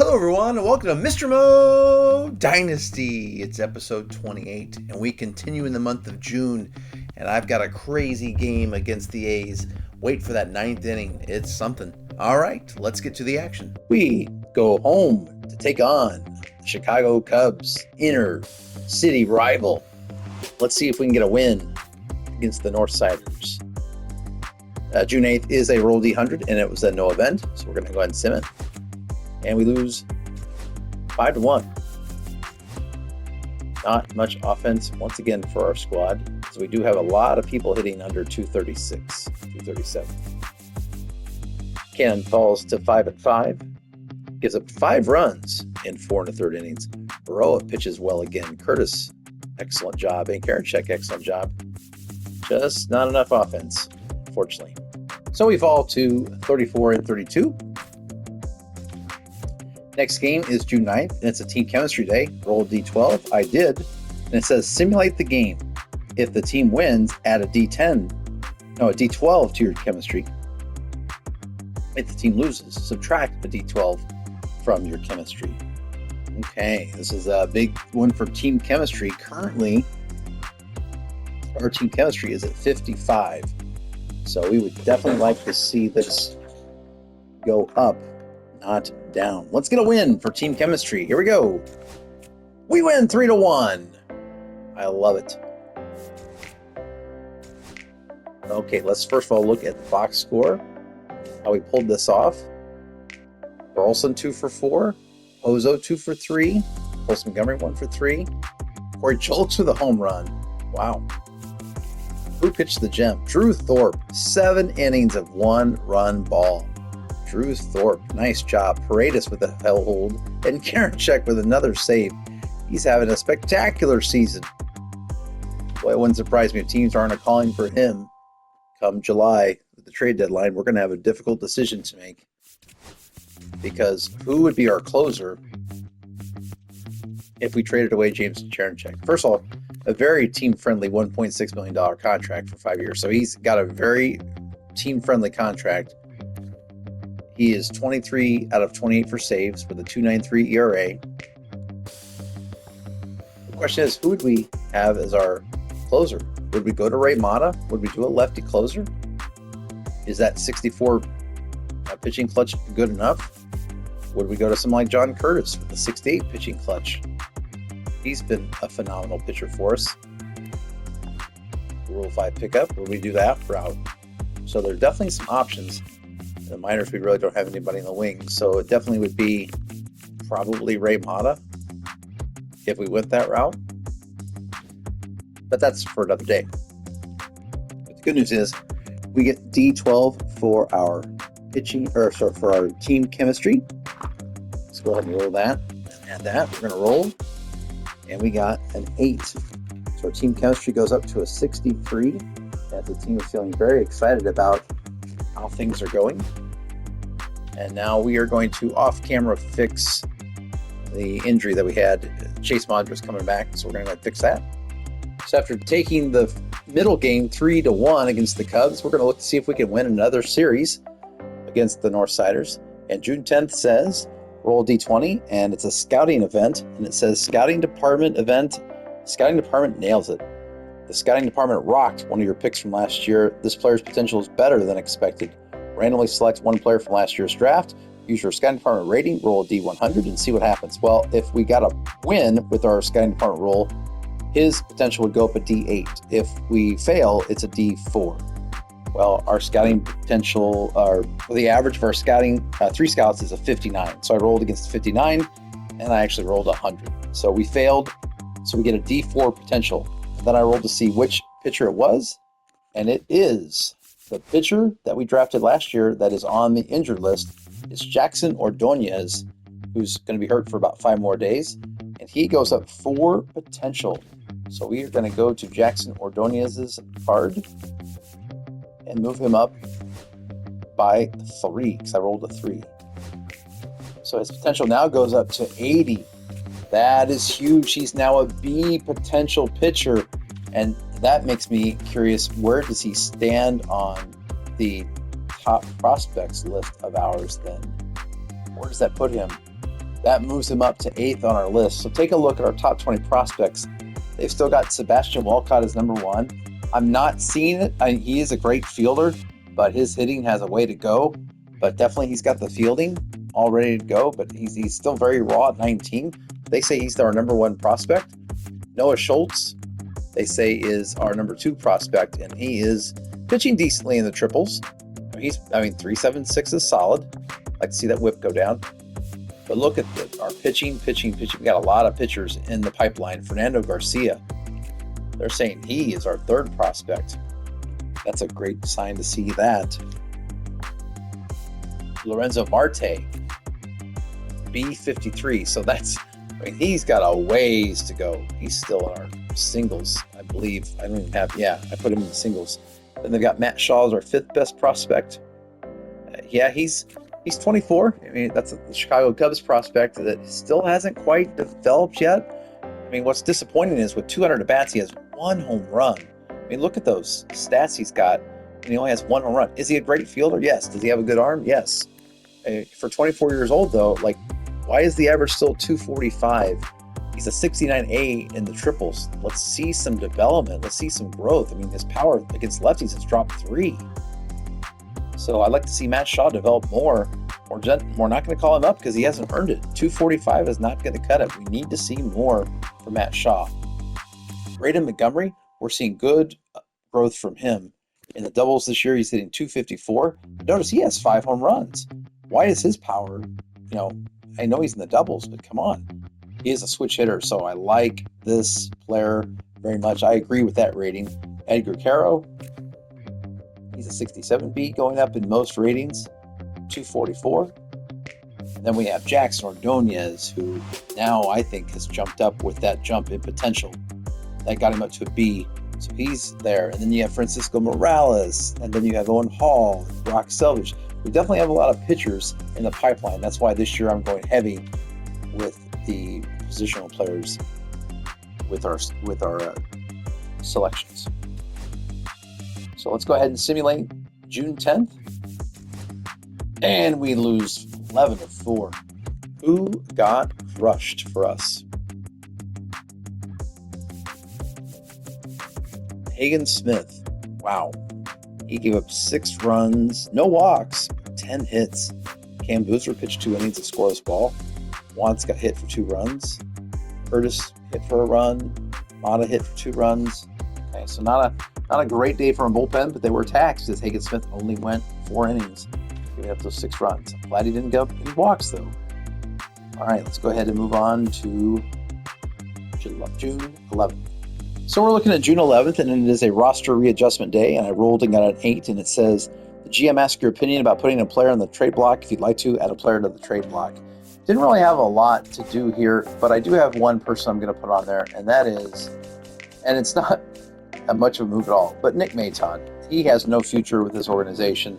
Hello everyone and welcome to Mr. Mo Dynasty. It's episode 28 and we continue in the month of June, and I've got a crazy game against the A's. Wait for that ninth inning. It's something. Alright, let's get to the action. We go home to take on the Chicago Cubs, inner city rival. Let's see if we can get a win against the Northsiders. June 8th is a roll D100 and it was a no event, so we're going to go ahead and sim it. And we lose 5-1. Not much offense once again for our squad. So we do have a lot of people hitting under 236, 237. Cannon falls to 5-5. Gives up 5 runs in 4 1/3 innings. Baroa pitches well again. Curtis, excellent job. And Karinchak, excellent job. Just not enough offense, fortunately. So we fall to 34-32. Next game is June 9th, and it's a team chemistry day. Roll D12. I did. And it says simulate the game. If the team wins, add a D12 to your chemistry. If the team loses, subtract a D12 from your chemistry. Okay, this is a big one for team chemistry. Currently, our team chemistry is at 55. So we would definitely like to see this go up, not down. Let's get a win for team chemistry. Here we go. We win 3-1. I love it. Okay, let's first of all look at the box score. How we pulled this off. Burleson 2 for 4. Ozo 2 for 3. Pulse Montgomery 1 for 3. Corey Schultz with a home run. Wow. Who pitched the gem? Drew Thorpe. 7 innings of 1-run ball. Drew Thorpe, nice job. Paredes with a hell hold. And Karinchak with another save. He's having a spectacular season. Boy, it wouldn't surprise me if teams aren't calling for him come July with the trade deadline. We're going to have a difficult decision to make. Because who would be our closer if we traded away James Karinchak? First of all, a very team-friendly $1.6 million contract for 5 years. So he's got a very team-friendly contract. He is 23 out of 28 for saves with a 2.93 ERA. The question is, who would we have as our closer? Would we go to Ray Mata? Would we do a lefty closer? Is that 64 pitching clutch good enough? Would we go to someone like John Curtis with the 68 pitching clutch? He's been a phenomenal pitcher for us. Rule 5 pickup, would we do that route? So there are definitely some options. In the minors, we really don't have anybody in the wings, so it definitely would be probably Ray Mata if we went that route. But that's for another day. But the good news is we get D12 for our pitching, or sorry, for our team chemistry. Let's go ahead and roll that. Add that. We're going to roll. And we got an 8. So our team chemistry goes up to a 63. And the team is feeling very excited about how things are going. And now we are going to off-camera fix the injury that we had. Chase Madras coming back, so we're going to fix that. So after taking the middle game 3-1 against the Cubs, we're going to look to see if we can win another series against the Northsiders. And June 10th says roll D20, and it's a scouting event, and it says scouting department event. Scouting department nails it. The scouting department rocked one of your picks from last year. This player's potential is better than expected. Randomly select one player from last year's draft. Use your scouting department rating, roll a D100, and see what happens. Well, if we got a win with our scouting department roll, his potential would go up a D8. If we fail, it's a D4. Well, our scouting potential, the average of our scouting, 3 scouts is a 59. So I rolled against a 59, and I actually rolled 100. So we failed, so we get a D4 potential. And then I rolled to see which pitcher it was, and it is the pitcher that we drafted last year that is on the injured list. It's Jackson Ordonez, who's going to be hurt for about 5 more days, and he goes up 4 potential. So we are going to go to Jackson Ordonez's card and move him up by 3, because I rolled a 3. So his potential now goes up to 80. That is huge. He's now a B potential pitcher, and that makes me curious, where does he stand on the top prospects list of ours then? Where does that put him? That moves him up to 8th on our list. So take a look at our top 20 prospects. They've still got Sebastian Walcott as number 1. I'm not seeing it. He is a great fielder, but his hitting has a way to go. But definitely he's got the fielding all ready to go, but he's still very raw at 19. They say he's our number 1 prospect. Noah Schultz, they say, is our number 2 prospect, and he is pitching decently in the triples. 3.76 is solid. Like to see that whip go down. But look at our pitching. We got a lot of pitchers in the pipeline. Fernando Garcia, they're saying he is our 3rd prospect. That's a great sign to see that. Lorenzo Marte, B53. So he's got a ways to go. He's still in our singles, I believe. I put him in the singles. Then they've got Matt Shaw as our 5th best prospect. He's 24. That's the Chicago Cubs prospect that still hasn't quite developed yet. What's disappointing is with 200 at-bats, he has 1 home run. Look at those stats he's got. And he only has 1 home run. Is he a great fielder? Yes. Does he have a good arm? Yes. For 24 years old, though, why is the average still 245? He's a 69A in the triples. Let's see some development. Let's see some growth. His power against lefties has dropped 3. So I'd like to see Matt Shaw develop more. We're not going to call him up because he hasn't earned it. 245 is not going to cut it. We need to see more from Matt Shaw. Braden Montgomery, we're seeing good growth from him. In the doubles this year, he's hitting 254. Notice he has 5 home runs. Why is his power, I know he's in the doubles, but come on. He is a switch hitter, so I like this player very much. I agree with that rating. Edgar Caro, he's a 67B, going up in most ratings, 244. And then we have Jackson Ordonez, who now I think has jumped up with that jump in potential. That got him up to a B. So he's there. And then you have Francisco Morales. And then you have Owen Hall, Brock Selvage. We definitely have a lot of pitchers in the pipeline. That's why this year I'm going heavy with the positional players with our selections. So let's go ahead and simulate June 10th. And we lose 11-4. Who got crushed for us? Hagen Smith. Wow. He gave up 6 runs, no walks, 10 hits. Cam Boozer pitched 2 innings of scoreless ball. Watts got hit for 2 runs. Curtis hit for a run. Mata hit for 2 runs. Okay, so not a great day for a bullpen, but they were taxed as Hagen Smith only went 4 innings, giving up those 6 runs. I'm glad he didn't give up any walks, though. All right, let's go ahead and move on to June 11th. So we're looking at June 11th, and it is a roster readjustment day, and I rolled and got an 8, and it says, the GM asks your opinion about putting a player on the trade block. If you'd like to, add a player to the trade block. Didn't really have a lot to do here, but I do have one person I'm going to put on there, and that is, and it's not much of a move at all, but Nick Maton. He has no future with this organization.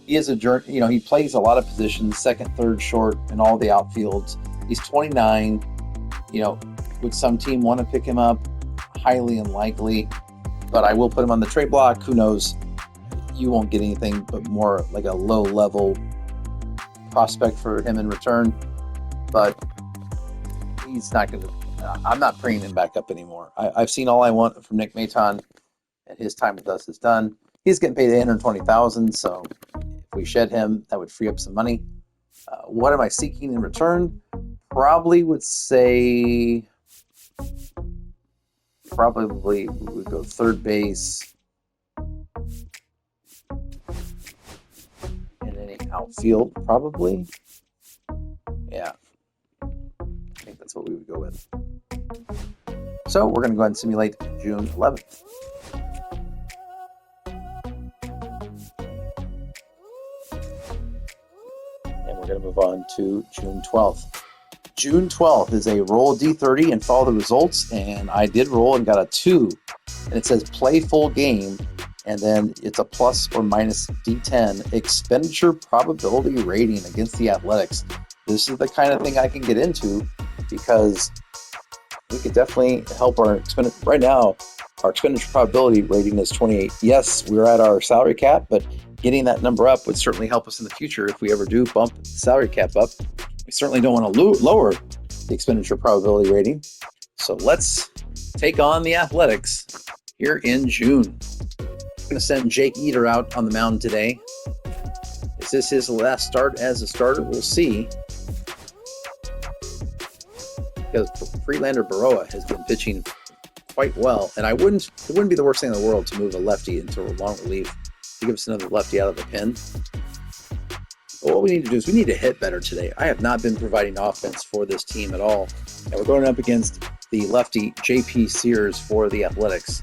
He is he plays a lot of positions, second, third, short, and all the outfields. He's 29. Would some team want to pick him up? Highly unlikely, but I will put him on the trade block. Who knows? You won't get anything but more like a low-level prospect for him in return, but he's not going to I'm not bringing him back up anymore. I've seen all I want from Nick Maton, and his time with us is done. He's getting paid $820,000, so if we shed him, that would free up some money. What am I seeking in return? Probably would go third base and any outfield, probably. Yeah, I think that's what we would go with. So we're going to go ahead and simulate June 11th. And we're going to move on to June 12th. June 12th is a roll D30 and follow the results, and I did roll and got a 2, and it says play full game, and then it's a plus or minus D10 expenditure probability rating against the Athletics. This is the kind of thing I can get into because we could definitely help our expenditure. Right now, our expenditure probability rating is 28. Yes, we're at our salary cap, but getting that number up would certainly help us in the future if we ever do bump the salary cap up. We certainly don't want to lower the expenditure probability rating. So let's take on the Athletics here in June. I'm going to send Jake Eater out on the mound today. Is this his last start as a starter? We'll see. Because Freelander Baroa has been pitching quite well, and it wouldn't be the worst thing in the world to move a lefty into a long relief to give us another lefty out of the pen. But what we need to do is we need to hit better today. I have not been providing offense for this team at all, and we're going up against the lefty J.P. Sears for the Athletics.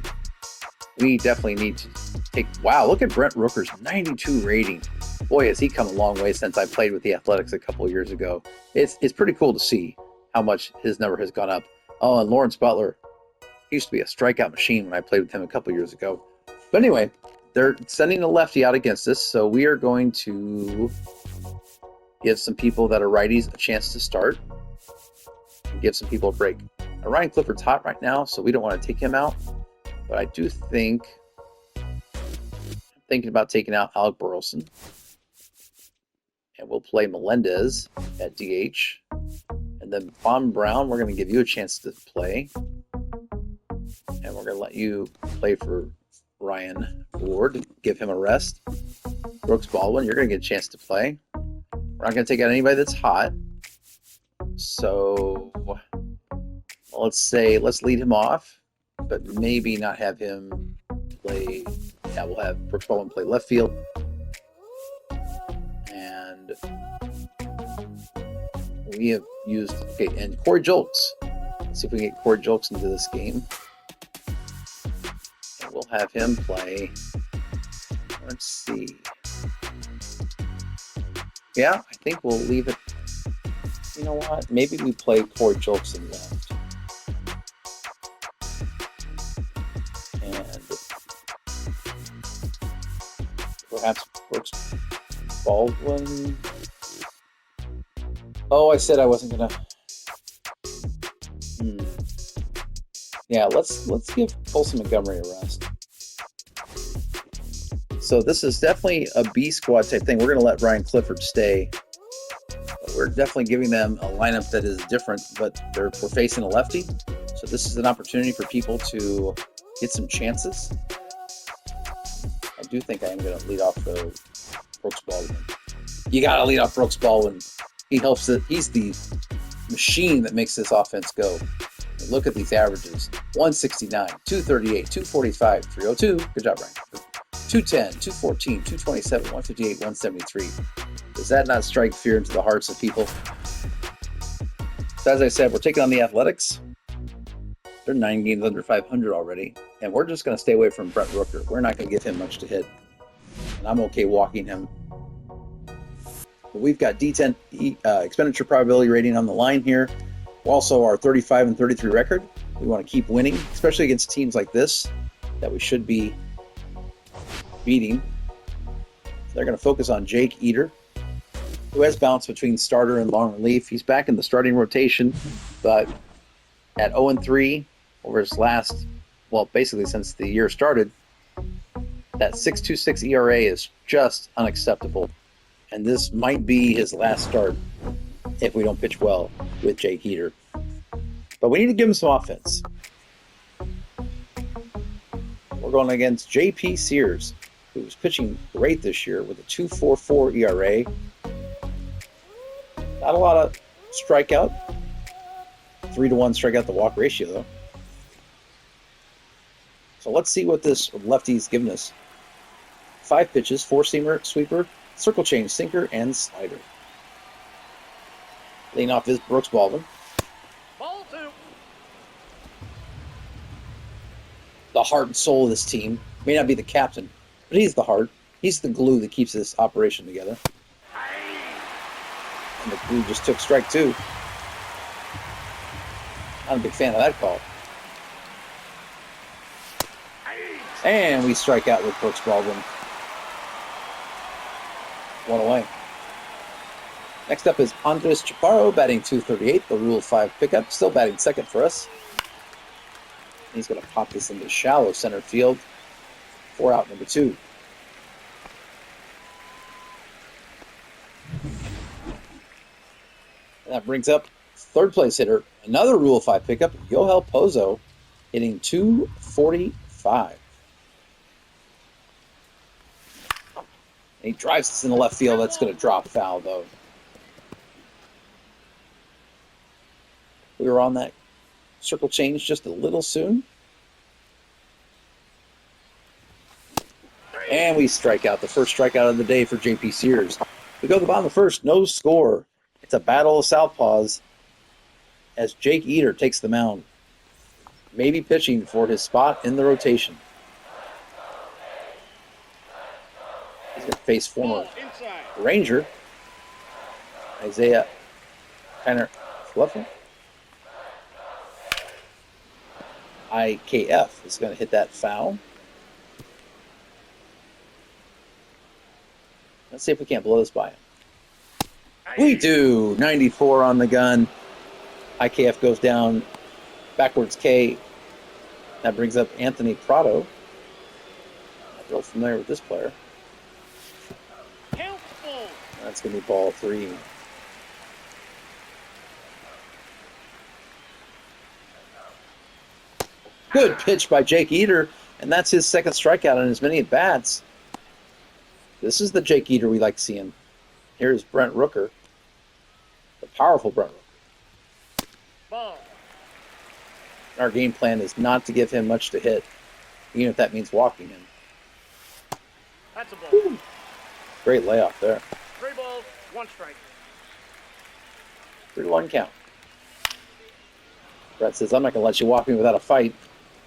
We definitely need to take. Wow, look at Brent Rooker's 92 rating. Boy, has he come a long way since I played with the Athletics a couple of years ago. It's pretty cool to see how much his number has gone up. Oh, and Lawrence Butler. He used to be a strikeout machine when I played with him a couple years ago. But anyway, they're sending a lefty out against us, so we are going to give some people that are righties a chance to start and give some people a break. Now, Ryan Clifford's hot right now, so we don't want to take him out. But I do think I'm thinking about taking out Alec Burleson. And we'll play Melendez at DH. And then Von Brown, we're going to give you a chance to play. And we're going to let you play for Ryan Ward, give him a rest. Brooks Baldwin, you're going to get a chance to play. We're not going to take out anybody that's hot. So let's lead him off, but maybe not have him play. Yeah, we'll have Brooks Baldwin play left field. And we have used, and Corey Julks. Let's see if we can get Corey Julks into this game. And we'll have him play. Let's see. Yeah, I think we'll leave it. You know what? Maybe we play Corey Julks in left. And perhaps Brooks Baldwin. Oh, I said I wasn't gonna. Yeah, let's give Colson Montgomery a rest. So this is definitely a B squad type thing. We're gonna let Ryan Clifford stay. But we're definitely giving them a lineup that is different, but we're facing a lefty. So this is an opportunity for people to get some chances. I do think I am gonna lead off the Brooks Baldwin. You gotta lead off Brooks Baldwin. He helps it. He's the machine that makes this offense go. Look at these averages. 169, 238, 245, 302. Good job, Ryan. 210, 214, 227, 158, 173. Does that not strike fear into the hearts of people? So as I said, we're taking on the Athletics. They're 9 games under 500 already. And we're just going to stay away from Brent Rooker. We're not going to give him much to hit. And I'm okay walking him. But we've got D10 expenditure probability rating on the line here. Also, our 35 and 33 record. We want to keep winning, especially against teams like this that we should be beating. They're going to focus on Jake Eater, who has bounced between starter and long relief. He's back in the starting rotation, but at 0-3 over his last, well, basically since the year started, that 6.26 ERA is just unacceptable. And this might be his last start if we don't pitch well with Jake Eater. But we need to give him some offense. We're going against J.P. Sears, who was pitching great this year with a 2.44 ERA. Not a lot of strikeout. 3-1 strikeout to walk ratio, though. So let's see what this lefty's given us. 5 pitches, 4-seamer, sweeper, circle change, sinker, and slider. Leading off is Brooks Baldwin. Ball 2. The heart and soul of this team. May not be the captain, but he's the heart. He's the glue that keeps this operation together. And the glue just took strike 2. Not a big fan of that call. And we strike out with Brooks Baldwin. 1 away. Next up is Andres Chaparro, batting 238, the Rule 5 pickup, still batting second for us. He's going to pop this into shallow center field. 4 out, number 2. And that brings up third place hitter, another Rule 5 pickup, Yoel Pozo, hitting 245. And he drives this in the left field. That's going to drop foul, though. We were on that circle change just a little soon. And we strike out. The first strikeout of the day for JP Sears. We go to the bottom of the first. No score. It's a battle of southpaws as Jake Eater takes the mound. Maybe pitching for his spot in the rotation. He's going to face former Ranger Isaiah Kiner Fluffin. IKF is going to hit that foul. Let's see if we can't blow this by him. We do. 94 on the gun. IKF goes down. Backwards K. That brings up Anthony Prado. Not real familiar with this player. That's going to be ball 3. Good pitch by Jake Eater, and that's his second strikeout in as many at-bats. This is the Jake Eater we like seeing. Here's Brent Rooker, the powerful Brent Rooker. Ball. Our game plan is not to give him much to hit, even if that means walking him. That's a ball. Woo. Great layoff there. 3 balls, 1 strike. 3-1 count. Brett says, I'm not going to let you walk me without a fight.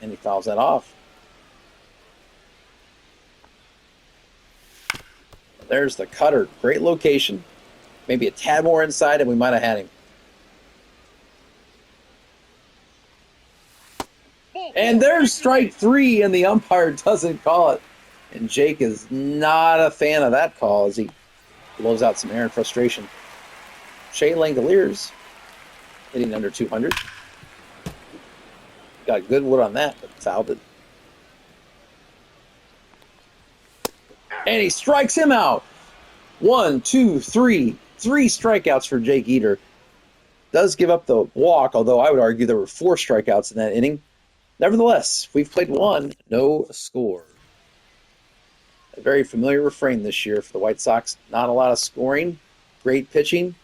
And he fouls that off. There's the cutter. Great location. Maybe a tad more inside and we might have had him. And there's strike 3 and the umpire doesn't call it. And Jake is not a fan of that call as he blows out some air in frustration. Shea Langoliers hitting under 200. Got good wood on that, but fouled it. And he strikes him out. 1, 2, 3. 3 strikeouts for Jake Eater. Does give up the walk, although I would argue there were 4 strikeouts in that inning. Nevertheless, we've played 1, no score. A very familiar refrain this year for the White Sox. Not a lot of scoring. Great pitching.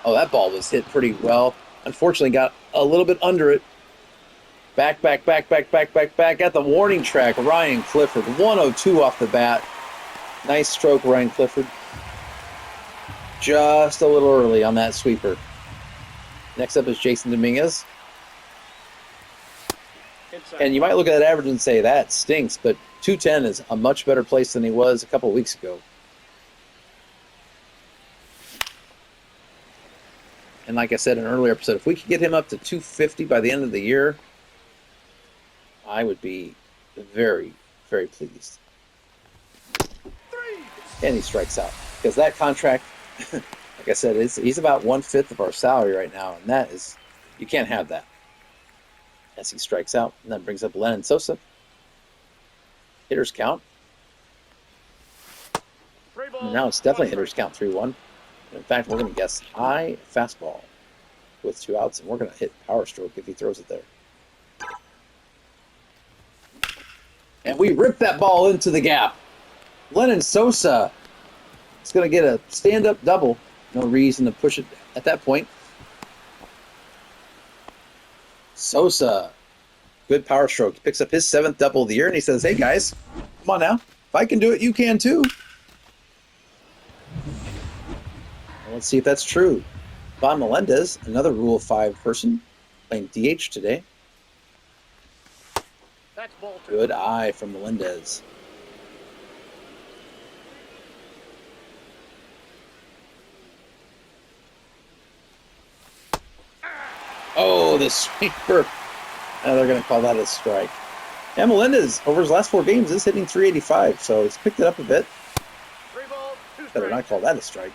Oh, that ball was hit pretty well. Unfortunately, got a little bit under it. Back at the warning track. Ryan Clifford, 102 off the bat. Nice stroke, Ryan Clifford. Just a little early on that sweeper. Next up is Jason Dominguez. And you might look at that average and say, that stinks, but 210 is a much better place than he was a couple weeks ago. And like I said in an earlier episode, if we could get him up to 250 by the end of the year, I would be very, very pleased. And he strikes out. Because that contract, like I said, he's about 1/5 of our salary right now. And that is, you can't have that. As he strikes out. And that brings up Lennon Sosa. Hitters count. And now it's definitely hitters count 3-1. In fact, we're going to guess high fastball with 2 outs, and we're going to hit power stroke if he throws it there. And we rip that ball into the gap. Lennon Sosa is going to get a stand-up double. No reason to push it at that point. Sosa, good power stroke. He picks up his 7th double of the year, and he says, hey, guys, come on now. If I can do it, you can too. Let's see if that's true. Von Melendez, another Rule 5 person, playing DH today. That's ball 2. Good eye from Melendez. Oh, the sweeper. They're going to call that a strike. And Melendez, over his last 4 games, is hitting 385, so he's picked it up a bit. 3 balls, 2 strikes. Better not call that a strike.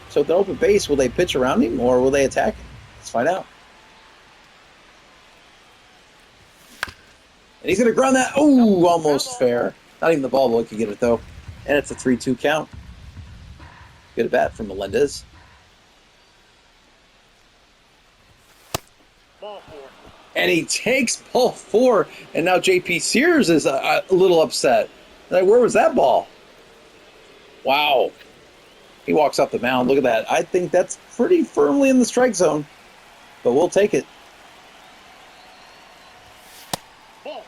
So at the open base, will they pitch around him or will they attack him? Let's find out. And he's going to ground that. Oh, almost fair. Not even the ball boy could get it, though. And it's a 3-2 count. Good at bat from Melendez. Ball 4. And he takes ball 4, and now J.P. Sears is a little upset. Like, where was that ball? Wow. He walks off the mound. Look at that. I think that's pretty firmly in the strike zone, but we'll take it. Ball.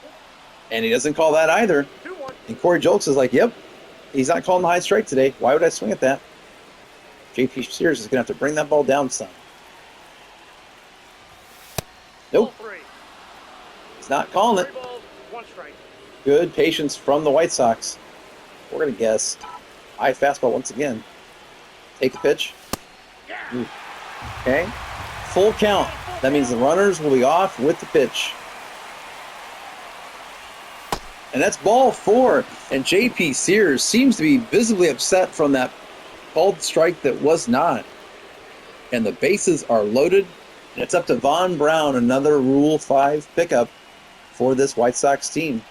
And he doesn't call that either. 2-1. And Corey Jolks is like, yep, he's not calling the high strike today. Why would I swing at that? J.P. Sears is going to have to bring that ball down some. Nope. Ball 3. He's not calling it. 3 balls, 1 strike. Good patience from the White Sox. We're going to guess high fastball once again. Take the pitch. Ooh. Okay. Full count. That means the runners will be off with the pitch. And that's ball 4. And J.P. Sears seems to be visibly upset from that called strike that was not. And the bases are loaded. And it's up to Von Brown, another Rule 5 pickup for this White Sox team.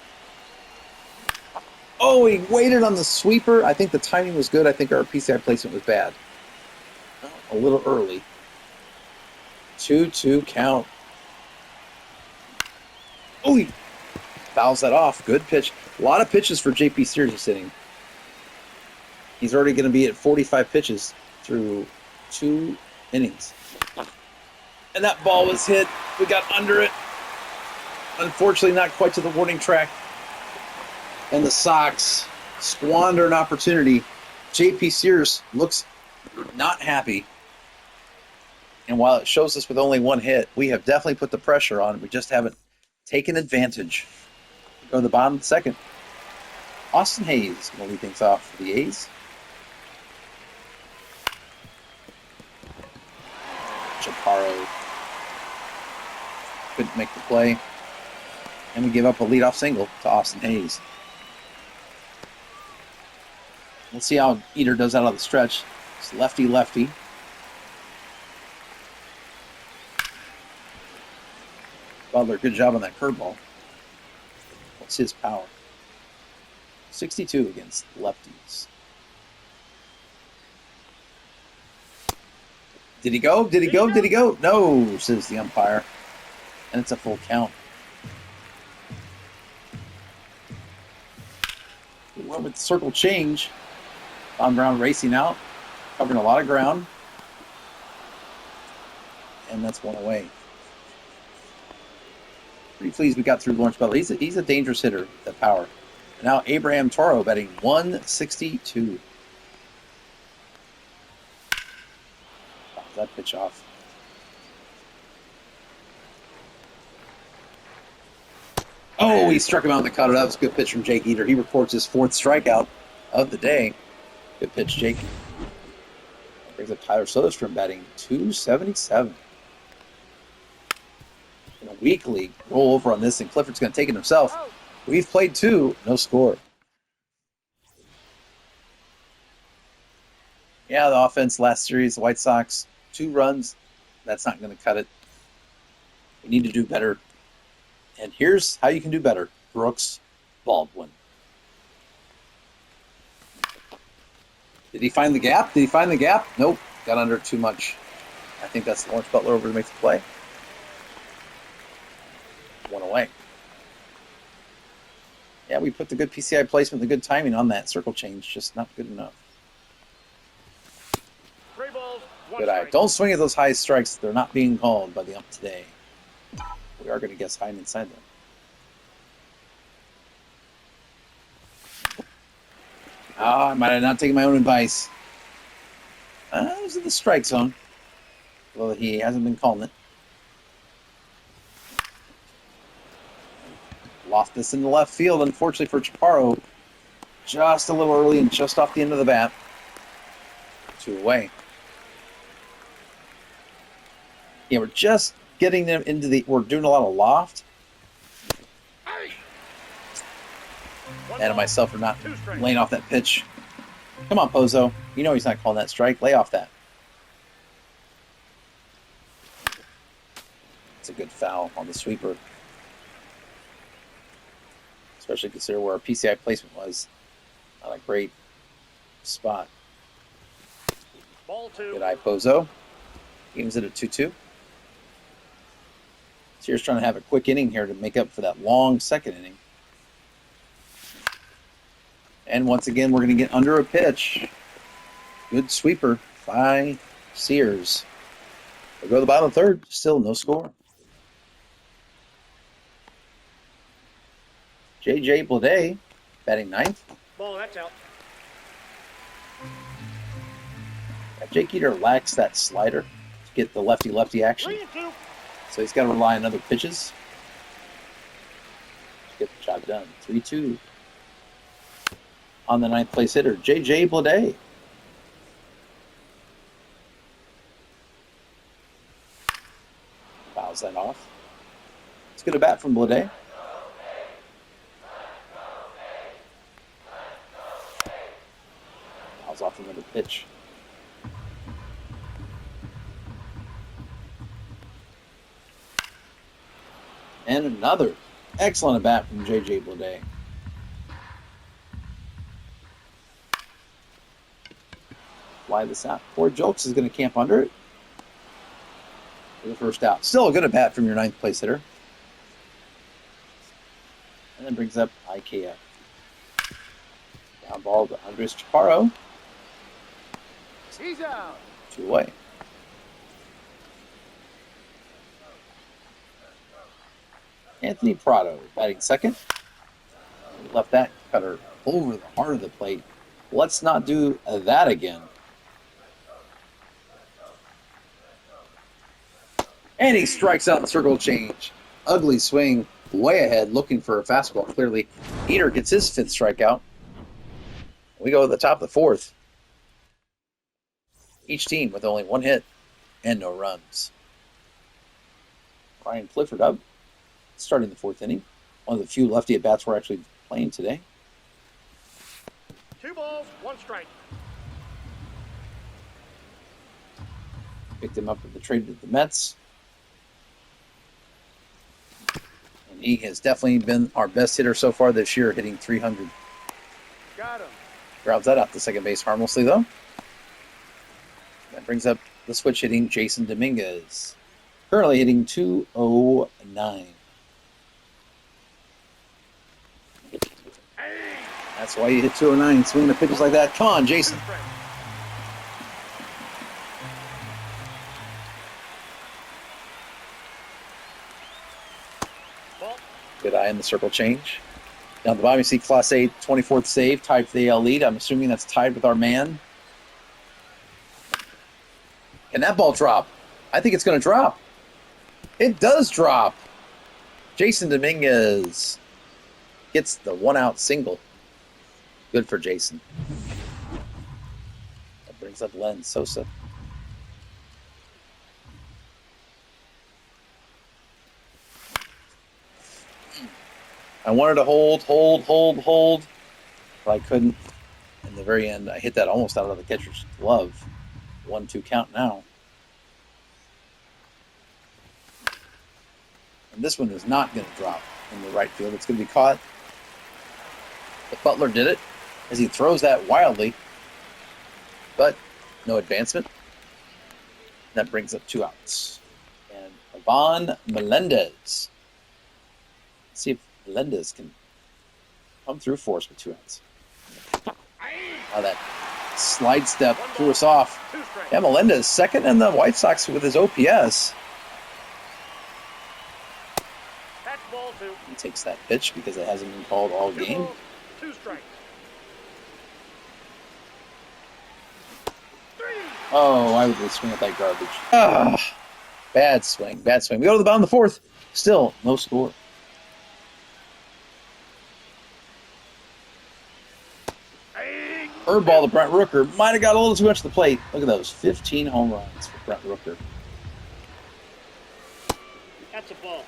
Oh, he waited on the sweeper. I think the timing was good. I think our PCI placement was bad. A little early. 2-2 count. Oh, he fouls that off. Good pitch. A lot of pitches for J.P. Sears is sitting. He's already going to be at 45 pitches through 2 innings. And that ball was hit. We got under it. Unfortunately, not quite to the warning track. And the Sox squander an opportunity. J.P. Sears looks not happy. And while it shows us with only 1 hit, we have definitely put the pressure on. We just haven't taken advantage. We go to the bottom of the second. Austin Hayes will lead things off for the A's. Chaparro couldn't make the play. And we give up a leadoff single to Austin Hayes. Let's see how Eater does out on the stretch. It's lefty-lefty. Butler, good job on that curveball. What's his power? 62 against lefties. Did he go? Did he go? Did he go? No, says the umpire. And it's a full count. We went with the circle change. Von Brown racing out, covering a lot of ground. And that's 1 away. Pretty pleased we got through Lawrence Butler. He's a dangerous hitter, that power. And now Abraham Toro batting 162. That pitch off. Oh, he struck him out and cut it up. It's a good pitch from Jake Eater. He reports his 4th strikeout of the day. Good pitch, Jake. Brings up Tyler Soderstrom batting 277. In a weak league, roll over on this, and Clifford's going to take it himself. We've played 2, no score. Yeah, the offense last series, the White Sox, 2 runs. That's not going to cut it. We need to do better. And here's how you can do better. Brooks Baldwin. Did he find the gap? Did he find the gap? Nope. Got under too much. I think that's Lawrence Butler over to make the play. 1 away. Yeah, we put the good PCI placement, the good timing on that circle change. Just not good enough. 3 balls, 1 Good eye. strike. Don't swing at those high strikes. They're not being called by the ump today. We are going to guess high and inside them. Oh, I might have not taken my own advice. I was in the strike zone. Well, he hasn't been calling it. Loft this in the left field, unfortunately for Chaparro. Just a little early and just off the end of the bat. 2 away. Yeah, we're just getting them into the... We're doing a lot of loft. Ed and myself are not laying off that pitch. Come on, Pozo. You know he's not calling that strike. Lay off that. It's a good foul on the sweeper. Especially consider where our PCI placement was. Not a great spot. Ball 2. Good eye, Pozo. Game's at a 2-2. Sears trying to have a quick inning here to make up for that long second inning. And once again, we're going to get under a pitch. Good sweeper by Sears. We'll go to the bottom of the third. Still no score. J.J. Blade batting ninth. Ball, that's out. Jake Eater lacks that slider to get the lefty-lefty action. 3-2. So he's got to rely on other pitches to get the job done. 3-2. On the ninth place hitter, J.J. Blade. Fouls that off. Let's get a bat from Blade. Fouls off another pitch. And another excellent at bat from J.J. Blade. Fly this out. Poor Jokes is going to camp under it for the first out. Still a good at bat from your ninth place hitter. And then brings up IKF. Down ball to Andres Chaparro. He's out. 2 away. Anthony Prado batting second. Left that cutter over the heart of the plate. Let's not do that again. And he strikes out in circle change. Ugly swing, way ahead, looking for a fastball, clearly. Eater gets his 5th strikeout. We go to the top of the 4th. Each team with only 1 hit and no runs. Ryan Clifford up, starting the 4th inning. One of the few lefty at-bats we're actually playing today. 2 balls, 1 strike. Picked him up with the trade to the Mets. And he has definitely been our best hitter so far this year, hitting 300. Got him. Grounds that out to second base harmlessly, though. That brings up the switch hitting Jason Dominguez. Currently hitting 209. That's why you hit 209, swinging the pitches like that. Come on, Jason. Ball. Good eye in the circle change. Down at the bottom, you see Class A 24th save, tied for the AL lead. I'm assuming that's tied with our man. Can that ball drop? I think it's going to drop. It does drop. Jason Dominguez gets the 1-out single. Good for Jason. That brings up Len Sosa. I wanted to hold, but I couldn't. In the very end, I hit that almost out of the catcher's glove. 1-2 count now. And this one is not going to drop in the right field. It's going to be caught. But Butler did it as he throws that wildly. But no advancement. That brings up 2 outs. And Ivan Melendez. Let's see if Melendez can come through for us with 2 outs. Now that slide step threw us off. Yeah, Melendez second in the White Sox with his OPS. That's ball 2. He takes that pitch because it hasn't been called all 2 game. balls, 2 strikes. 3. Oh, why would we swing at that garbage? Ah, bad swing, bad swing. We go to the bottom of the 4th. Still no score. Bird ball to Brent Rooker. Might have got a little too much to the plate. Look at those. 15 home runs for Brent Rooker. That's a ball.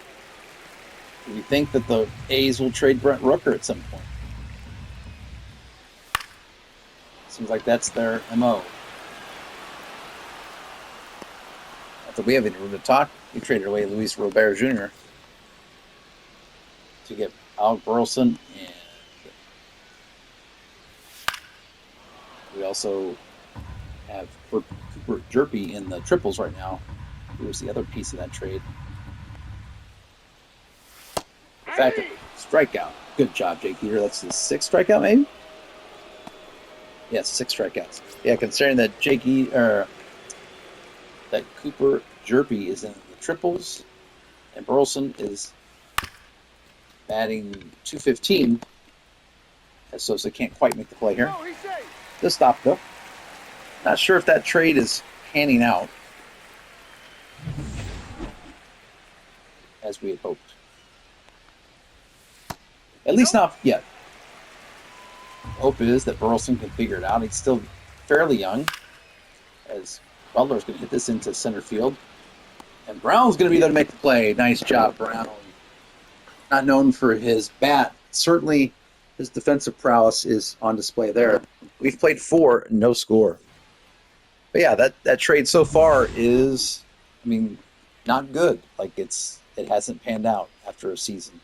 Do you think that the A's will trade Brent Rooker at some point? Seems like that's their MO. Not that we have any room to talk. We traded away Luis Robert Jr. to get Al Burleson, and we also have Cooper Jerpy in the triples right now. Who was the other piece of that trade? In fact, strikeout. Good job, Jake Eater. That's the 6th strikeout, maybe? Yes, 6 strikeouts. Yeah, considering that that Cooper Jerpy is in the triples, and Burleson is batting .215, and Sosa can't quite make the play here. Just stop, though. Not sure if that trade is panning out as we had hoped. At least not yet. Hope is that Burleson can figure it out. He's still fairly young, as Butler's going to hit this into center field. And Brown's going to be there to make the play. Nice job, Brown. Not known for his bat. Certainly his defensive prowess is on display there. We've played 4, no score. But yeah, that trade so far is, not good. Like it hasn't panned out after a season.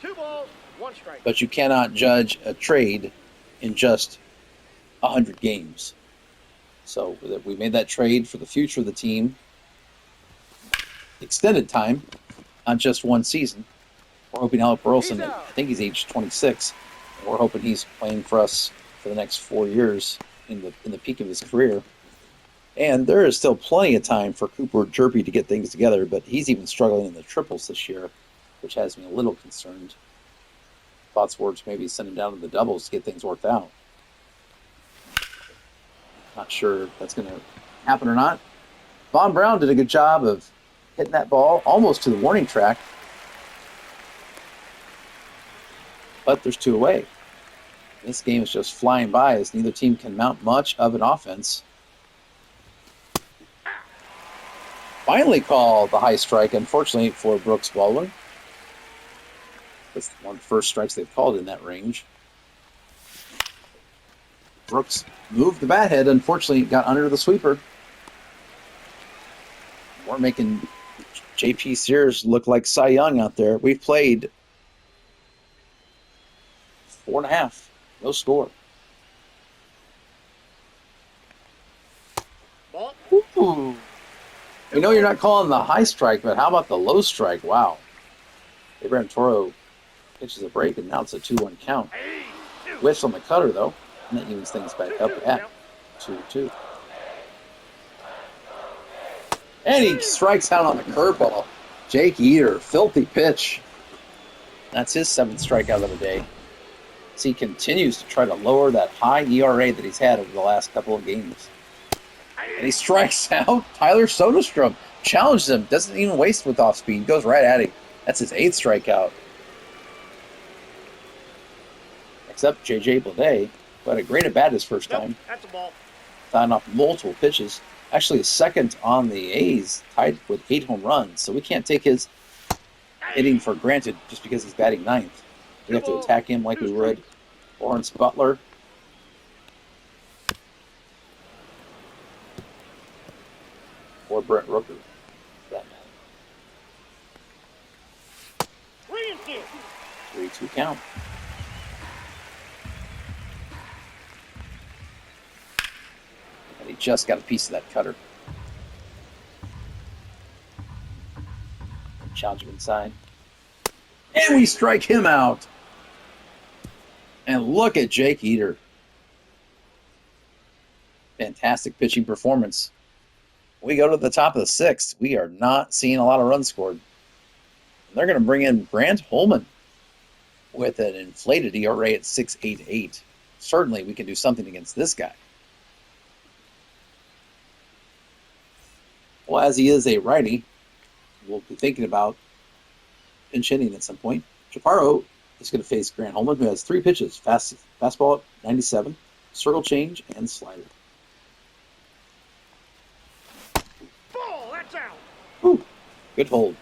2 balls, 1 strike. But you cannot judge a trade in just 100 games. So we made that trade for the future of the team. Extended time, not just 1 season. We're hoping Alec Burleson, I think he's age 26. And we're hoping he's playing for us for the next 4 years in the peak of his career. And there is still plenty of time for Cooper Jerpy to get things together, but he's even struggling in the triples this year, which has me a little concerned. Thoughts were to maybe send him down to the doubles to get things worked out. Not sure if that's going to happen or not. Von Brown did a good job of hitting that ball almost to the warning track. But there's 2 away. This game is just flying by as neither team can mount much of an offense. Finally called the high strike, unfortunately, for Brooks Baldwin. That's one of the first strikes they've called in that range. Brooks moved the bat head, unfortunately got under the sweeper. We're making J.P. Sears look like Cy Young out there. We've played 4.5, no score. Ball. Ooh. We know you're not calling the high strike, but how about the low strike? Wow. Abraham Toro pitches a break, and now it's a 2-1 count. Whiffs on the cutter, though, and that evens things back up at 2-2. And he strikes out on the curveball. Jake Eater, filthy pitch. That's his 7th strikeout of the day. As he continues to try to lower that high ERA that he's had over the last couple of games. And he strikes out Tyler Soderstrom. Challenges him. Doesn't even waste with off speed. Goes right at him. That's his 8th strikeout. Except J.J. Bleday, who had a great at-bat his first time. That's a ball. Found off multiple pitches. Actually, a 2nd on the A's, tied with 8 home runs. So we can't take his hitting for granted just because he's batting 9th. We have to attack him like we would Lawrence Butler. Or Brett Rooker, for that matter. 3-2 count. And he just got a piece of that cutter. Challenge him inside. And we strike him out. And look at Jake Eater. Fantastic pitching performance. We go to the top of the 6th. We are not seeing a lot of runs scored. And they're going to bring in Grant Holman with an inflated ERA at 6.88. Certainly we can do something against this guy. Well, as he is a righty, we'll be thinking about pinch hitting at some point. Chaparro is going to face Grant Holman, who has 3 pitches. Fastball at 97, circle change, and slider. Ooh, good hold.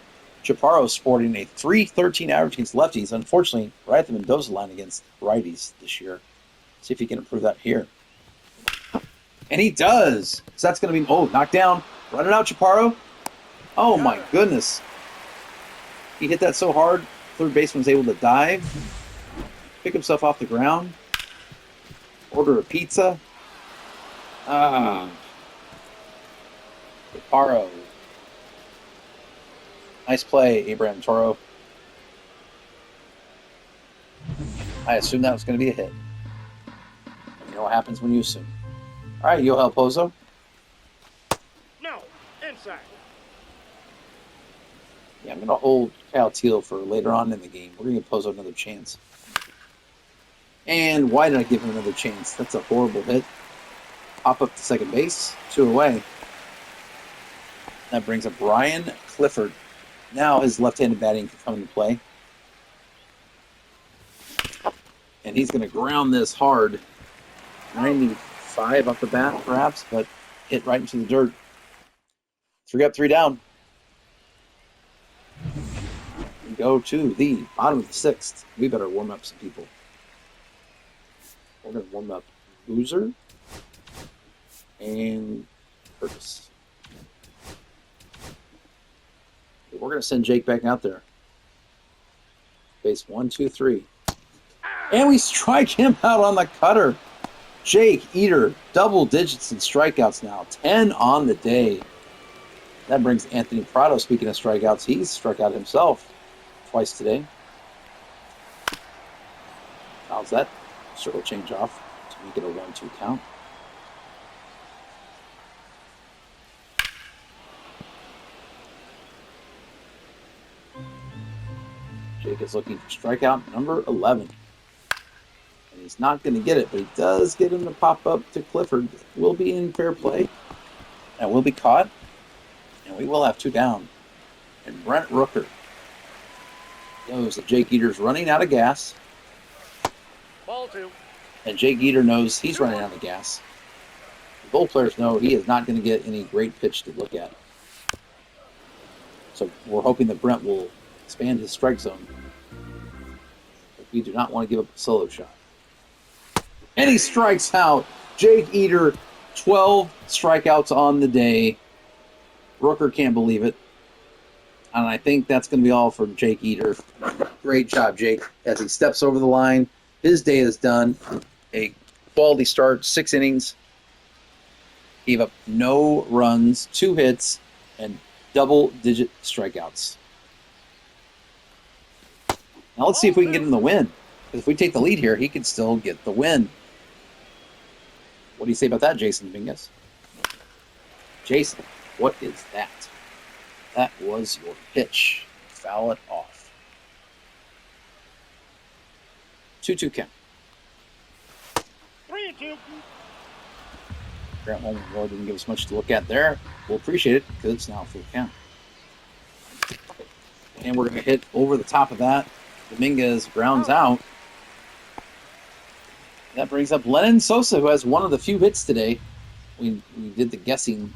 Chaparro sporting a .313 average against lefties. Unfortunately, right at the Mendoza line against righties this year. See if he can improve that here. And he does. So that's going to be, knocked down. Run it out, Chaparro. Oh, my goodness. He hit that so hard, third baseman's able to dive, pick himself off the ground, order a pizza. Paro. Nice play, Abraham Toro. I assumed that was going to be a hit. You know what happens when you assume. All right, Yoel Pozo. No, inside. Yeah, I'm going to hold Kyle Teal for later on in the game. We're going to give Pozo another chance. And why did I give him another chance? That's a horrible hit. Pop up to second base. 2 away. That brings up Ryan Clifford. Now his left-handed batting can come into play. And he's going to ground this hard. 95 off the bat, perhaps, but hit right into the dirt. 3 up, 3 down. We go to the bottom of the 6th. We better warm up some people. We're going to warm up Boozer and Curtis. We're going to send Jake back out there. Base 1, 2, 3. And we strike him out on the cutter. Jake Eater, double digits in strikeouts now. 10 on the day. That brings Anthony Prado, speaking of strikeouts, he's struck out himself twice today. How's that circle change off to make it a 1-2 count? Jake is looking for strikeout number 11. And he's not going to get it, but he does get him to pop up to Clifford. Will be in fair play. And will be caught. And we will have 2 down. And Brent Rooker knows that Jake Eater's running out of gas. Ball 2. And Jake Eater knows he's running out of gas. Both players know he is not going to get any great pitch to look at. So we're hoping that Brent will expand his strike zone. But we do not want to give up a solo shot. And he strikes out. Jake Eater, 12 strikeouts on the day. Rooker can't believe it. And I think that's going to be all for Jake Eater. Great job, Jake. As he steps over the line, his day is done. A quality start, 6 innings. Gave up no runs, 2 hits, and double-digit strikeouts. Now let's see if we can get him the win. Because if we take the lead here, he can still get the win. What do you say about that, Jason Dominguez? Jason, what is that? That was your pitch. Foul it off. 2-2 count. 3-2. Grant Moore didn't give us much to look at there. We'll appreciate it because it's now a full count. And we're going to hit over the top of that. Dominguez grounds out. That brings up Lennon Sosa, who has one of the few hits today. We did the guessing.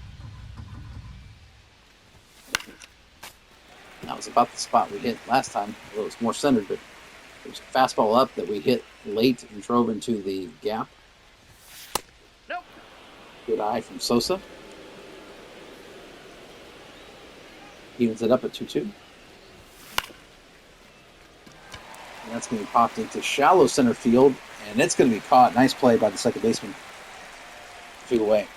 That was about the spot we hit last time. It was more centered, but it was a fastball up that we hit late and drove into the gap. Nope. Good eye from Sosa. Evens it up at 2-2. And that's going to be popped into shallow center field, and it's going to be caught. Nice play by the second baseman. 2 away.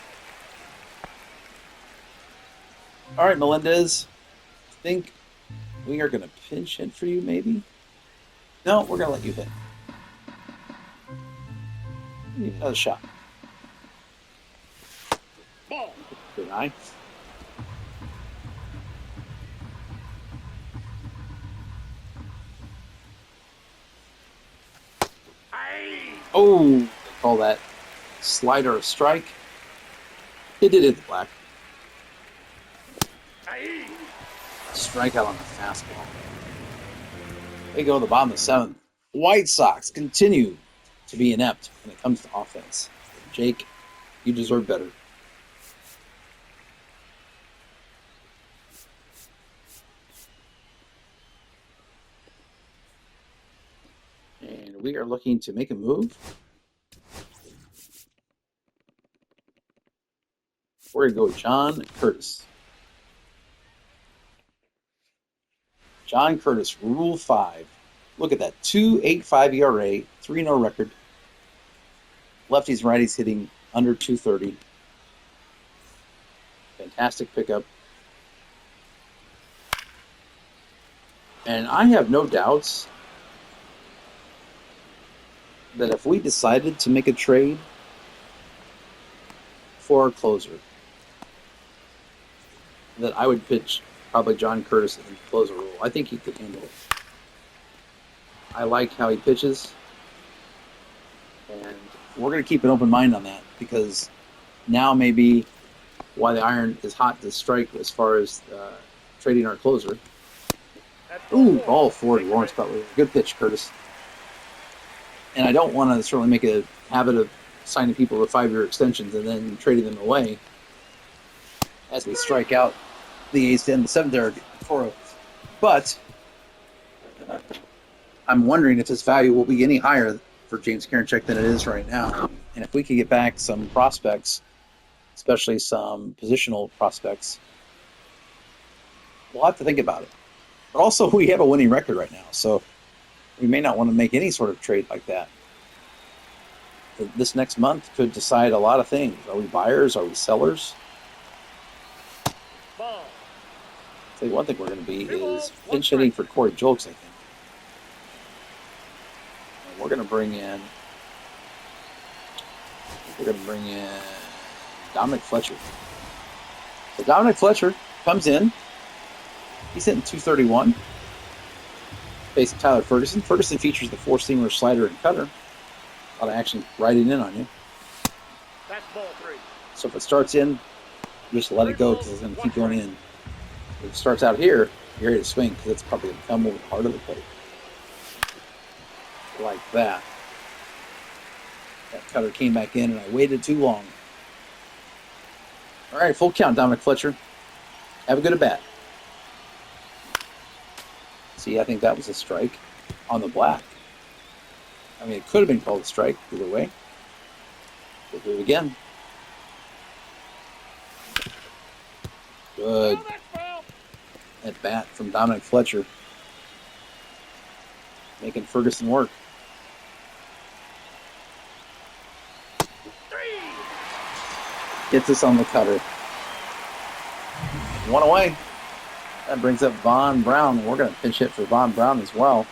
All right, Melendez. I think we are going to pinch hit for you, maybe? No, we're going to let you hit. Give another shot. Ball. Good eye. Oh, they call that slider a strike. He did hit the black. Strikeout on the fastball. They go to the bottom of the 7th. White Sox continue to be inept when it comes to offense. Jake, you deserve better. And we are looking to make a move. We're going to go John Curtis. John Curtis, Rule 5. Look at that. 2.85 ERA, 3-0 record. Lefties and righties hitting under 230. Fantastic pickup. And I have no doubts that if we decided to make a trade for our closer, that I would pitch probably John Curtis in the closer role. I think he could handle it. I like how he pitches, and we're going to keep an open mind on that, because now may be why the iron is hot to strike as far as trading our closer. Ooh, ball forward, Lawrence Butler. Good pitch, Curtis. And I don't want to certainly make a habit of signing people to 5-year extensions and then trading them away as we strike out the ace to end the 7th there for. But I'm wondering if his value will be any higher for James Karinchak than it is right now. And if we could get back some prospects, especially some positional prospects, we'll have to think about it. But also, we have a winning record right now, so we may not want to make any sort of trade like that. This next month could decide a lot of things. Are we buyers? Are we sellers? Ball. I'll tell you one thing we're going to be is pinch hitting for Corey Julks, I think. And we're going to bring in Dominic Fletcher. So Dominic Fletcher comes in. He's hitting .231. Facing Tyler Ferguson. Ferguson features the 4-seamer, slider, and cutter. A lot of action riding in on you. That's ball 3. So if it starts in, just let it go, because it's going to keep going in. If it starts out here, you're ready to swing, because it's probably going to come over the heart of the plate. Like that. That cutter came back in, and I waited too long. All right, full count, Dominic Fletcher. Have a good at bat. See, I think that was a strike on the black. I mean, it could have been called a strike either way. We'll do it again. Good at bat from Dominic Fletcher. Making Ferguson work. 3. Gets us on the cutter. 1 away. That brings up Von Brown. We're going to pinch hit for Von Brown as well.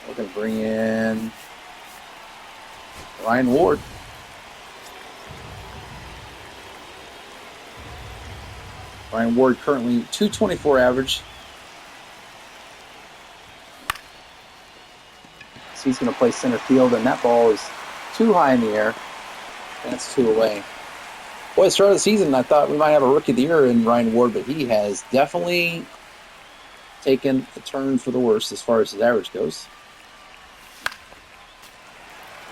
We're going to bring in Ryan Ward. Ryan Ward currently .224 average. So he's going to play center field, and that ball is too high in the air. That's 2 away. Boy, at the start of the season, I thought we might have a Rookie of the Year in Ryan Ward, but he has definitely taken a turn for the worse as far as his average goes.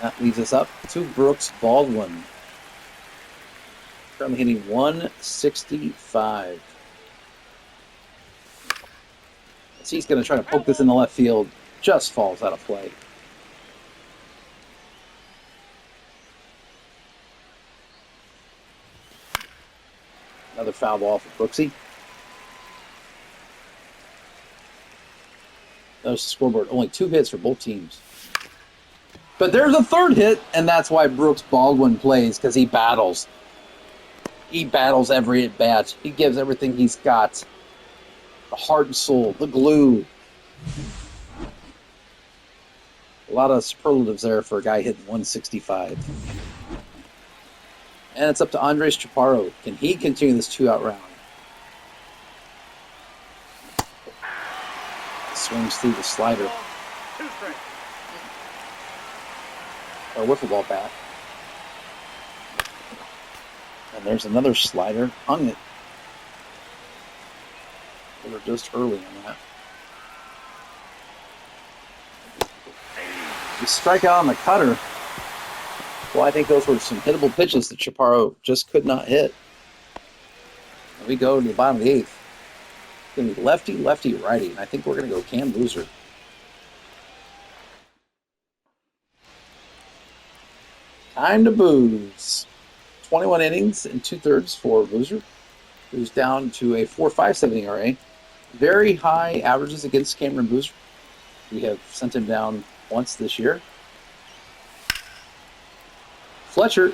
That leaves us up to Brooks Baldwin. Currently hitting .165. So he's going to try to poke this in the left field. Just falls out of play. Another foul ball for Brooksy. There's the scoreboard. Only 2 hits for both teams. But there's a 3rd hit, and that's why Brooks Baldwin plays, because he battles. He battles every at-bat. He gives everything he's got. The heart and soul, the glue. A lot of superlatives there for a guy hitting .165. And it's up to Andres Chaparro. Can he continue this 2-out round? Swings through the slider. 2 strikes. Or wiffle ball bat. And there's another slider. Hung it. We were just early on that. You strike out on the cutter. Well, I think those were some hittable pitches that Chaparro just could not hit. And we go to the bottom of the 8th. It's going to be lefty, lefty, righty. And I think we're going to go Cam Boozer. Time to booze. 21 innings and 2/3 for Boozer, who's down to a 4.57 ERA. Very high averages against Cameron Boozer. We have sent him down once this year. Fletcher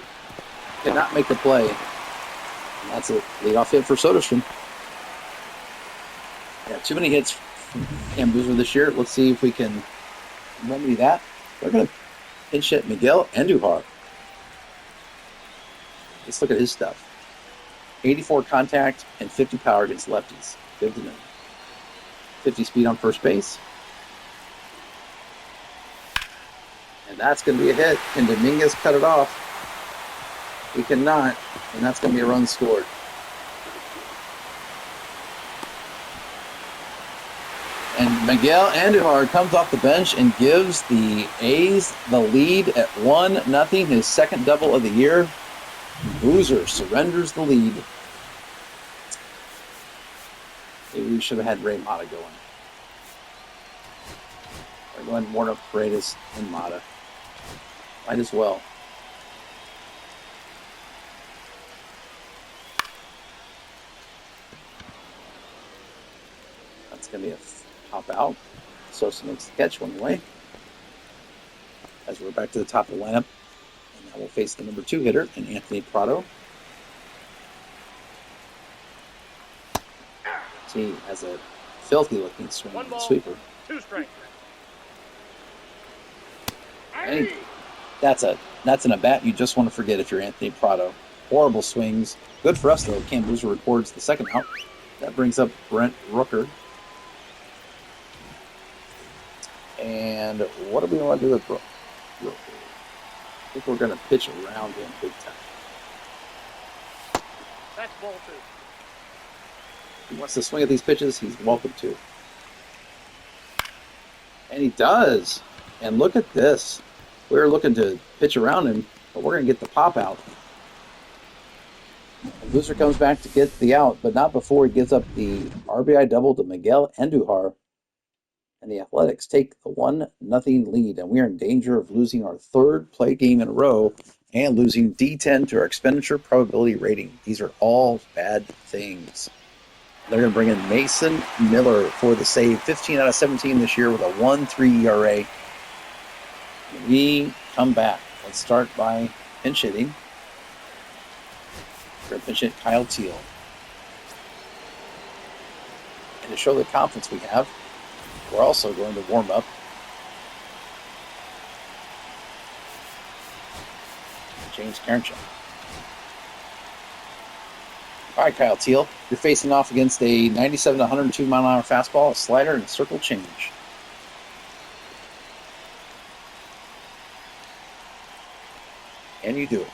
cannot make the play. And that's a leadoff hit for Soderstrom. Yeah, too many hits from Cam Boozer this year. Let's see if we can remedy that. They're going to pinch hit Miguel Andujar. Let's look at his stuff. 84 contact and 50 power against lefties. Good to know. 50 speed on first base. And that's going to be a hit. Can Dominguez cut it off? He cannot. And that's going to be a run scored. And Miguel Andujar comes off the bench and gives the A's the lead at 1-0. His second double of the year. Boozer surrenders the lead. Maybe we should have had Ray Mata going. Or go ahead and warm up Paredes and Mata. Might as well. That's going to be a pop out. Sosa makes the catch one away. As we're back to the top of the lineup. And now we'll face the number 2 hitter in Anthony Prado. He has a filthy looking swing on the sweeper. 2 strikes. Hey, that's an at-bat you just want to forget if you're Anthony Prado. Horrible swings. Good for us, though. Cam Boozer records the second out. That brings up Brent Rooker. And what do we want to do with Rooker? I think we're going to pitch around him big time. That's ball 2. He wants to swing at these pitches, he's welcome to. And he does. And look at this. We were looking to pitch around him, but we're going to get the pop out. And Boozer comes back to get the out, but not before he gives up the RBI double to Miguel Andujar. And the Athletics take the 1-0 lead, and we are in danger of losing our 3rd play game in a row and losing D10 to our expenditure probability rating. These are all bad things. They're going to bring in Mason Miller for the save. 15 out of 17 this year with a 1.3 ERA. We come back. Let's start by pinch hitting. We're going to pinch hit Kyle Teal. And to show the confidence we have, we're also going to warm up James Karinchak. All right, Kyle Teal, you're facing off against a 97 to 102 mile an hour fastball, a slider, and a circle change. And you do it.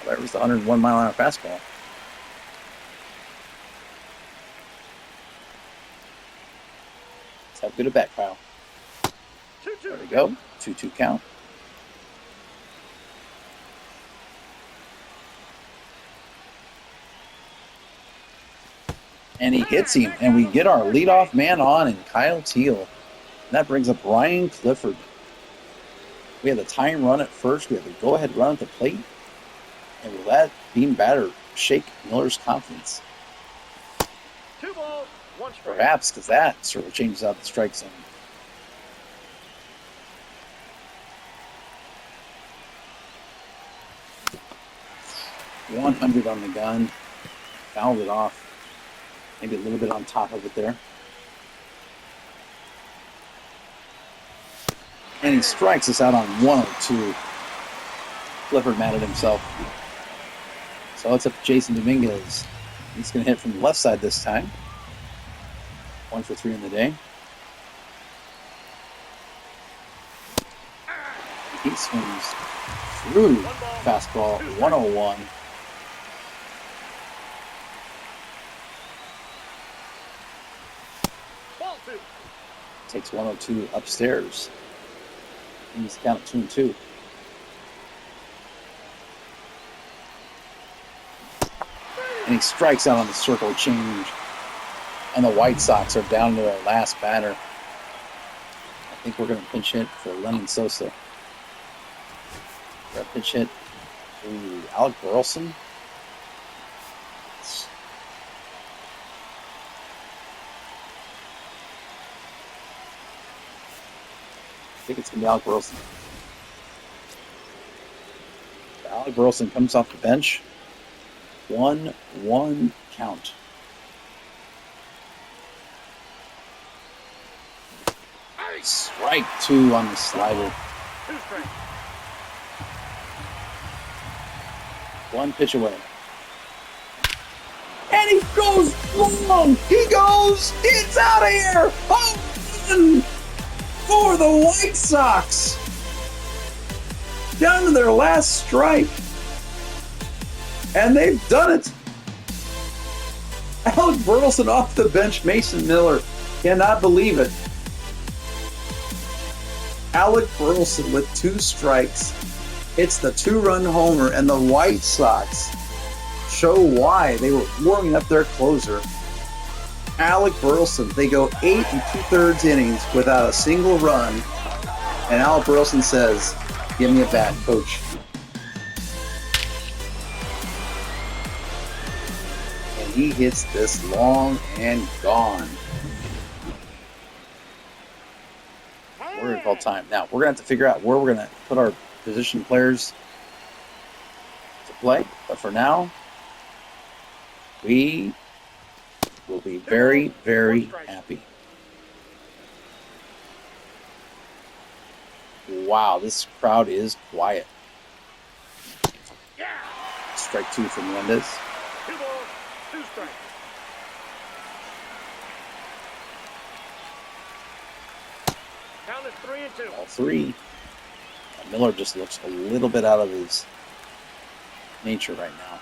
That was the 101 mile an hour fastball. Let's have good at bat, Kyle. 2-2. There we go. 2-2 count. And he hits him, and we get our leadoff man on in Kyle Teal. And that brings up Ryan Clifford. We had the tying run at first. We had the go-ahead run at the plate. And will that beam batter shake Miller's confidence? 2 balls, 1 strike. Perhaps, because that sort of changes out the strike zone. .100 on the gun. Fouled it off. Maybe a little bit on top of it there. And he strikes us out on 102. Clifford mad at himself. So it's up to Jason Dominguez. He's going to hit from the left side this time. 1 for 3 in the day. He swings through fastball 101. Ball 2. Takes 102 upstairs. He's count 2-2. And he strikes out on the circle change. And the White Sox are down to their last batter. I think we're going to pinch hit for Lennon Sosa. We're going to pinch hit to Alec Burleson. think it's going to be Alec Burleson. Alec Burleson comes off the bench. 1-1 count. Strike 2 on the slider. 2 strikes. 1 pitch away. And he goes long. He goes. It's out of here. Home for the White Sox. Down to their last strike. And they've done it. Alec Burleson off the bench. Mason Miller cannot believe it. Alec Burleson with 2 strikes. It's the 2-run homer, and the White Sox show why they were warming up their closer. Alec Burleson, they go 8 2/3 innings without a single run, and Alec Burleson says, "Give me a bat, coach." And he hits this long and gone. We're going to call time. Now, we're going to have to figure out where we're going to put our position players to play. But for now, we will be very, very happy. Wow, this crowd is quiet. Strike 2 from Melendez. 2 balls, 2 strikes. Count is 3-2. All 3. Miller just looks a little bit out of his nature right now.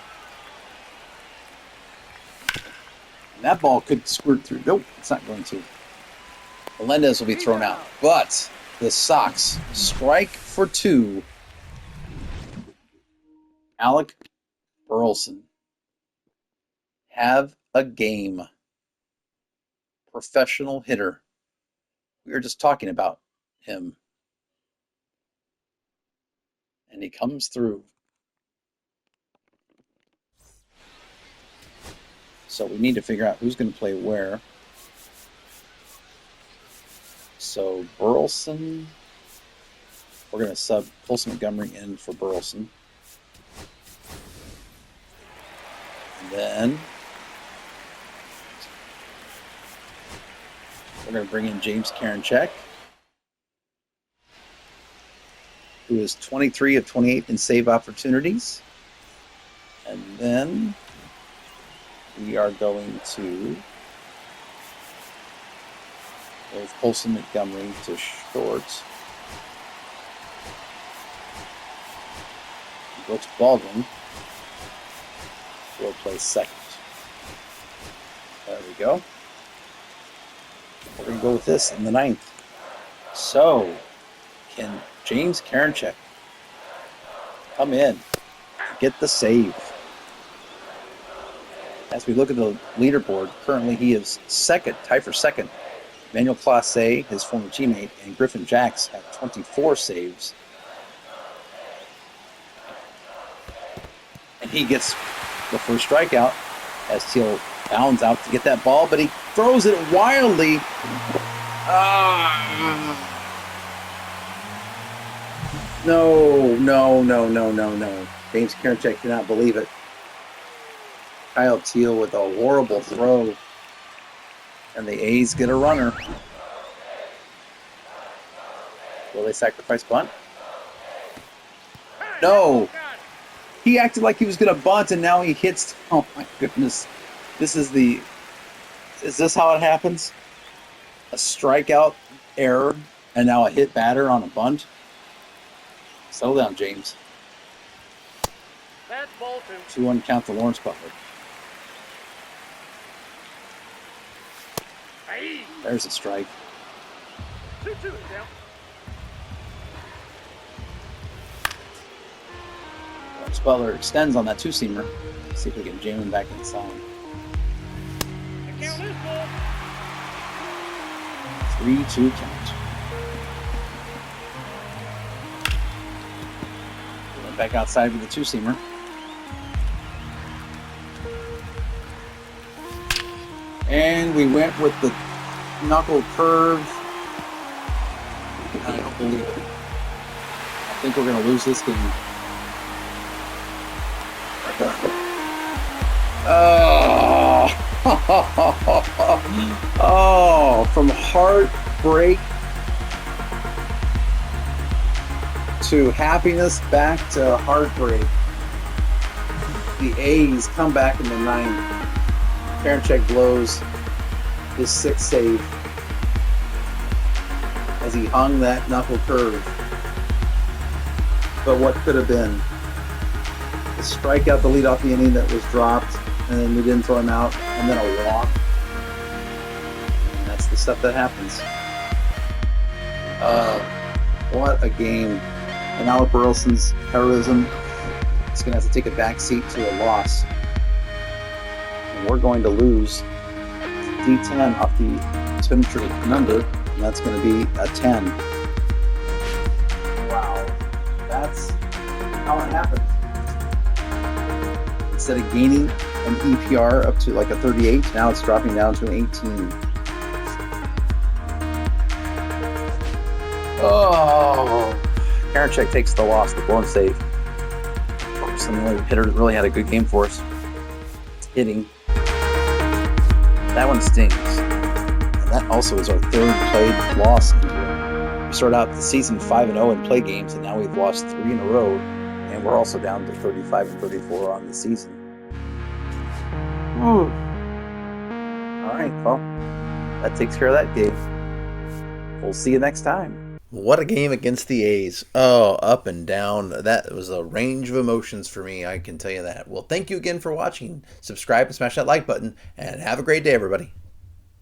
And that ball could squirt through. Nope, it's not going to. Melendez will be thrown out. But the Sox strike for 2. Alec Burleson. Have a game. Professional hitter. We were just talking about him. And he comes through. So we need to figure out who's going to play where. So Burleson, we're going to sub Colson Montgomery in for Burleson. And then we're going to bring in James Karinchak, who is 23 of 28 in save opportunities. And then we are going to move Colson Montgomery to short. Brooks Baldwin will play second. There we go. We're going to go with this in the 9th. So, can James Karinchak come in and get the save? As we look at the leaderboard, currently he is second, tied for second. Manuel Clase, his former teammate, and Griffin Jacks have 24 saves. And he gets the first strikeout as Teal bounds out to get that ball, but he throws it wildly. No. James Karinchak cannot believe it. Kyle Teal with a horrible throw. And the A's get a runner. Will they sacrifice bunt? No. He acted like he was going to bunt, and now he hits. Oh, my goodness. Is this how it happens? A strikeout error, and now a hit batter on a bunt? Settle down, James. That's ball 2. 2-1 count to Lawrence Butler. There's a strike. 2-2 is down. Lawrence Butler extends on that 2-seamer. See if we can jam him back inside. The count is ball. 3-2 count. Went back outside with the 2-seamer. And we went with the knuckle curve. I don't believe it. I think we're going to lose this game. Oh, oh, from heartbreak to happiness, back to heartbreak. The A's come back in the ninth. Karinchak blows his sixth save as he hung that knuckle curve. But what could have been? The strikeout to lead off the inning that was dropped, and then we didn't throw him out, and then a walk. And that's the stuff that happens. What a game. And Alec Burleson's heroism is going to have to take a back seat to a loss. And we're going to lose D10 off the spinner number, and that's going to be a 10. Wow. That's how it happens. Instead of gaining an EPR up to like a 38, now it's dropping down to an 18. Oh, Karinchak takes the loss, the blown save. Some hitter really had a good game for us. Hitting. That one stings. And that also is our third played loss. We started out the season 5-0 in play games, and now we've lost 3 in a row. And we're also down to 35 and 34 on the season. All right, well, that takes care of that game. We'll see you next time. What a game against the A's. Oh, up and down. That was a range of emotions for me, I can tell you that. Well, thank you again for watching. Subscribe and smash that like button, and have a great day, everybody.